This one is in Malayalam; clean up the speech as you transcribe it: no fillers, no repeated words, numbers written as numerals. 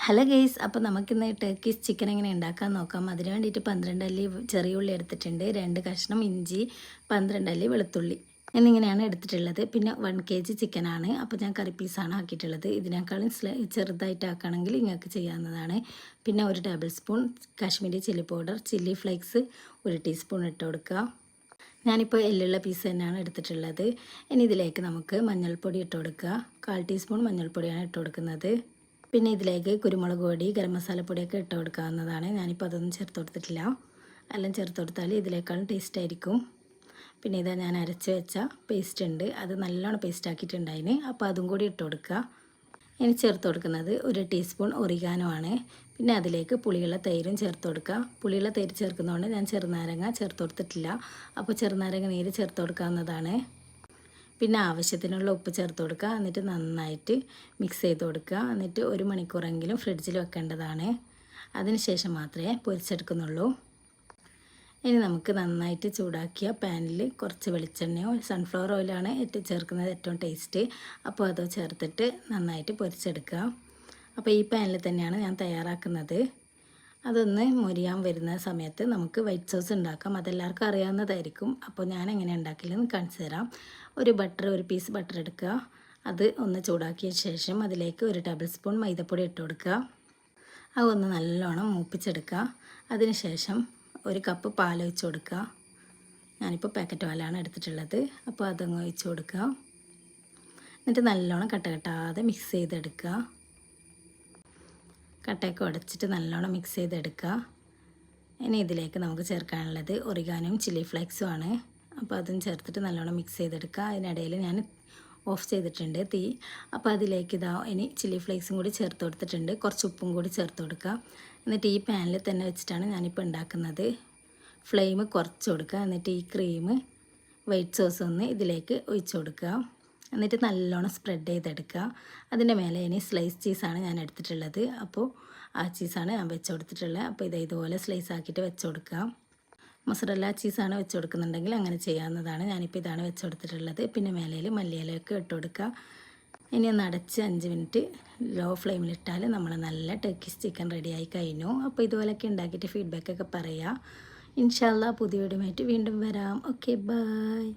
ഹലോ ഗെയ്സ്, അപ്പോൾ നമുക്കിന്ന് ടർക്കിഷ് ചിക്കൻ എങ്ങനെ ഉണ്ടാക്കാൻ നോക്കാം. അതിന് വേണ്ടിയിട്ട് 12 അല്ലി ചെറിയ ഉള്ളി എടുത്തിട്ടുണ്ട്, 2 കഷ്ണം ഇഞ്ചി, 12 അല്ലി വെളുത്തുള്ളി എന്നിങ്ങനെയാണ് എടുത്തിട്ടുള്ളത്. പിന്നെ 1 kg ചിക്കനാണ്. അപ്പോൾ ഞാൻ കറി പീസാണ് ആക്കിയിട്ടുള്ളത്. ഇതിനേക്കാളും ചെറുതായിട്ട് ആക്കുകയാണെങ്കിൽ നിങ്ങൾക്ക് ചെയ്യാവുന്നതാണ്. പിന്നെ 1 table spoon Kashmiri chilli powder, chilli flakes 1 teaspoon ഇട്ട് കൊടുക്കുക. ഞാനിപ്പോൾ എല്ലുള്ള പീസ് തന്നെയാണ് എടുത്തിട്ടുള്ളത്. ഇനി ഇതിലേക്ക് നമുക്ക് മഞ്ഞൾപ്പൊടി ഇട്ട് കൊടുക്കുക. 1/4 ടീസ്പൂൺ മഞ്ഞൾപ്പൊടിയാണ് ഇട്ട് കൊടുക്കുന്നത്. പിന്നെ ഇതിലേക്ക് കുരുമുളക് പൊടി, ഗരം മസാലപ്പൊടിയൊക്കെ ഇട്ട് കൊടുക്കാവുന്നതാണ്. ഞാനിപ്പോൾ അതൊന്നും ചേർത്ത് കൊടുത്തിട്ടില്ല. എല്ലാം ചേർത്ത് കൊടുത്താൽ ഇതിലേക്കാളും ടേസ്റ്റ് ആയിരിക്കും. പിന്നെ ഇതാ ഞാൻ അരച്ച് വെച്ച പേസ്റ്റ് ഉണ്ട്, അത് നല്ലോണം പേസ്റ്റ് ആക്കിയിട്ടുണ്ടായിന്. അപ്പോൾ അതും കൂടി ഇട്ട് കൊടുക്കുക. ഇനി ചേർത്ത് കൊടുക്കുന്നത് 1 ടീസ്പൂൺ ഒറിഗാനോ ആണ്. പിന്നെ അതിലേക്ക് പുളിയുള്ള തൈരും ചേർത്ത് കൊടുക്കുക. പുളിയുള്ള തൈര് ചേർക്കുന്നതുകൊണ്ട് ഞാൻ ചെറുനാരങ്ങ ചേർത്ത് കൊടുത്തിട്ടില്ല. അപ്പോൾ ചെറുനാരങ്ങ നീര് ചേർത്ത് കൊടുക്കാവുന്നതാണ്. പിന്നെ ആവശ്യത്തിനുള്ള ഉപ്പ് ചേർത്ത് കൊടുക്കുക. എന്നിട്ട് നന്നായിട്ട് മിക്സ് ചെയ്ത് കൊടുക്കുക. എന്നിട്ട് 1 മണിക്കൂറെങ്കിലും ഫ്രിഡ്ജിൽ വെക്കേണ്ടതാണ്. അതിനുശേഷം മാത്രമേ പൊരിച്ചെടുക്കുന്നുള്ളൂ. ഇനി നമുക്ക് നന്നായിട്ട് ചൂടാക്കിയ പാനിൽ കുറച്ച് വെളിച്ചെണ്ണയോ സൺഫ്ലവർ ഓയിലാണ് ചേർക്കുന്നത് ഏറ്റവും ടേസ്റ്റ്. അപ്പോൾ അത് ചേർത്തിട്ട് നന്നായിട്ട് പൊരിച്ചെടുക്കുക. അപ്പോൾ ഈ പാനിൽ തന്നെയാണ് ഞാൻ തയ്യാറാക്കുന്നത്. അതൊന്ന് മൊരിയാൻ വരുന്ന സമയത്ത് നമുക്ക് വൈറ്റ് സോസ് ഉണ്ടാക്കാം. അതെല്ലാവർക്കും അറിയാവുന്നതായിരിക്കും. അപ്പോൾ ഞാൻ എങ്ങനെ ഉണ്ടാക്കില്ലെന്ന് കാണിച്ചു തരാം. ഒരു പീസ് ബട്ടർ എടുക്കുക. അത് ഒന്ന് ചൂടാക്കിയ ശേഷം അതിലേക്ക് 1 ടേബിൾ സ്പൂൺ മൈദപ്പൊടി ഇട്ട് കൊടുക്കുക. അതൊന്ന് നല്ലോണം മൂപ്പിച്ചെടുക്കുക. അതിനുശേഷം 1 കപ്പ് പാൽ ഒഴിച്ച് കൊടുക്കുക. ഞാനിപ്പോൾ പാക്കറ്റ് പാലാണ് എടുത്തിട്ടുള്ളത്. അപ്പോൾ അതങ്ങ് ഒഴിച്ച് കൊടുക്കുക. എന്നിട്ട് നല്ലോണം കട്ടകെട്ടാതെ മിക്സ് ചെയ്തെടുക്കുക. കട്ടയൊക്കെ ഉടച്ചിട്ട് നല്ലോണം മിക്സ് ചെയ്തെടുക്കുക. ഇനി ഇതിലേക്ക് നമുക്ക് ചേർക്കാനുള്ളത് ഒറിഗാനോയും ചില്ലി ഫ്ലേക്സും ആണ്. അപ്പോൾ അതും ചേർത്തിട്ട് നല്ലോണം മിക്സ് ചെയ്തെടുക്കുക. അതിനിടയിൽ ഞാൻ ഓഫ് ചെയ്തിട്ടുണ്ട് തീ. അപ്പോൾ അതിലേക്ക് ഇനി ചില്ലി ഫ്ലേക്സും കൂടി ചേർത്ത് കൊടുത്തിട്ടുണ്ട്. കുറച്ച് ഉപ്പും കൂടി ചേർത്ത് കൊടുക്കുക. എന്നിട്ട് ഈ പാനിൽ തന്നെ വെച്ചിട്ടാണ് ഞാനിപ്പോൾ ഉണ്ടാക്കുന്നത്. ഫ്ലെയിം കുറച്ച് കൊടുക്കുക. എന്നിട്ട് ഈ ക്രീം വൈറ്റ് സോസ് ഒന്ന് ഇതിലേക്ക് ഒഴിച്ച് കൊടുക്കുക. എന്നിട്ട് നല്ലോണം സ്പ്രെഡ് ചെയ്തെടുക്കുക. അതിൻ്റെ മേലെ ഇനി സ്ലൈസ് ചീസാണ് ഞാൻ എടുത്തിട്ടുള്ളത്. അപ്പോൾ ആ ചീസാണ് ഞാൻ വെച്ച് കൊടുത്തിട്ടുള്ളത്. അപ്പോൾ ഇതുപോലെ സ്ലൈസ് ആക്കിയിട്ട് വെച്ച് കൊടുക്കുക. മൊസറല്ല ചീസാണ് വെച്ച് കൊടുക്കുന്നുണ്ടെങ്കിൽ അങ്ങനെ ചെയ്യാവുന്നതാണ്. ഞാനിപ്പോൾ ഇതാണ് വെച്ച് കൊടുത്തിട്ടുള്ളത്. പിന്നെ മേലയിൽ മല്ലിയിലയൊക്കെ ഇട്ട് കൊടുക്കുക. ഇനി ഒന്ന് അടച്ച് 5 മിനിറ്റ് ലോ ഫ്ലെയിമിലിട്ടാൽ നമ്മൾ നല്ല ടർക്കിഷ് ചിക്കൻ റെഡിയായി കഴിഞ്ഞു. അപ്പോൾ ഇതുപോലെയൊക്കെ ഉണ്ടാക്കിയിട്ട് ഫീഡ്ബാക്കൊക്കെ പറയുക. ഇൻഷാ അല്ലാഹ് പുതിയ വീഡിയോയുമായിട്ട് വീണ്ടും വരാം. Okay, by.